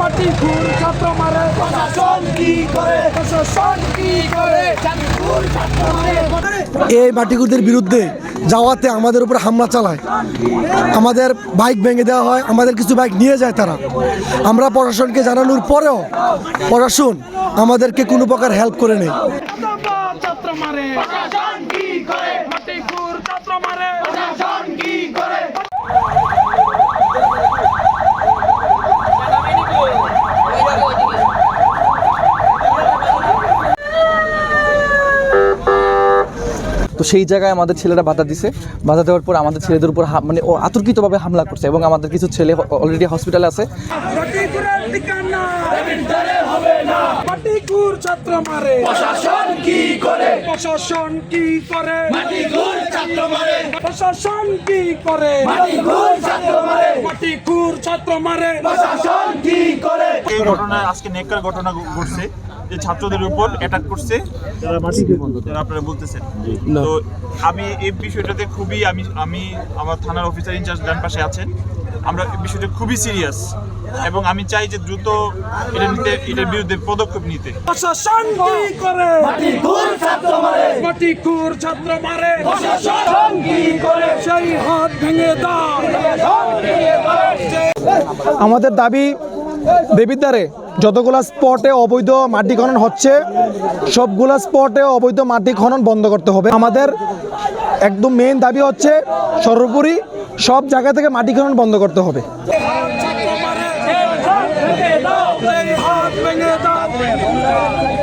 মাটিকুর ছাত্র মারে প্রশাসন কি করে, প্রশাসন কি করে, মাটিকুর ছাত্র মারে। এই মাটিকুরদের বিরুদ্ধে যাওয়াতে আমাদের উপর হামলা চালায়, আমাদের বাইক ভেঙে দেওয়া হয়, আমাদের কিছু বাইক নিয়ে যায় তারা। আমরা প্রশাসনকে জানানোর পরেও প্রশাসন আমাদেরকে কোনো প্রকার হেল্প করে নেই। ছাত্র মারে প্রশাসন কি করে, মাটিকুর ছাত্র মারে প্রশাসন কি করে। তো সেই জায়গায় আমাদের ছেলেরা বাধা দিছে, বাধা দেওয়ার পর আমাদের ছেলেদের উপর মানে ও আতর্কিতভাবে হামলা করছে এবং আমাদের কিছু ছেলে অলরেডি হসপিটালে আছে। মাটিকুরের ঠিকানা হবে না, মাটিকুর ছাত্র মারে প্রশাসন কি করে, প্রশাসন কি করে, মাটিকুর ছাত্র মারে প্রশাসন কি করে, মাটিকুর ছাত্র মারে, মাটিকুর ছাত্র মারে প্রশাসন কি করে। এই ঘটনা আজকে নেককার ঘটনা ঘটছে যে ছাত্রদের উপর অ্যাটাক করছে যারা আপনারা বলতেছেন। তো আমি এই বিষয়টাতে খুবই আমি আমার থানার অফিসার ইনচার্জ ডান পাশে আছেন, আমরা এই বিষয়টা খুবই সিরিয়াস এবং আমি চাই যে দ্রুত এটার বিরুদ্ধে পদক্ষেপ নিতে। প্রশাসন কি করে, মাটিকুর ছাত্র মারে, মাটিকুর ছাত্র মারে প্রশাসন কি করে, সেই হাত ভেঙে দাও। আমাদের দাবি দেবিদ্বারে যতগুলা স্পটে অবৈধ মাটি খনন হচ্ছে সবগুলা স্পটে অবৈধ মাটি খনন বন্ধ করতে হবে। আমাদের একদম মেইন দাবি হচ্ছে সর্বোপরি সব জায়গা থেকে মাটি খনন বন্ধ করতে হবে। হাত ভেঙে দাও।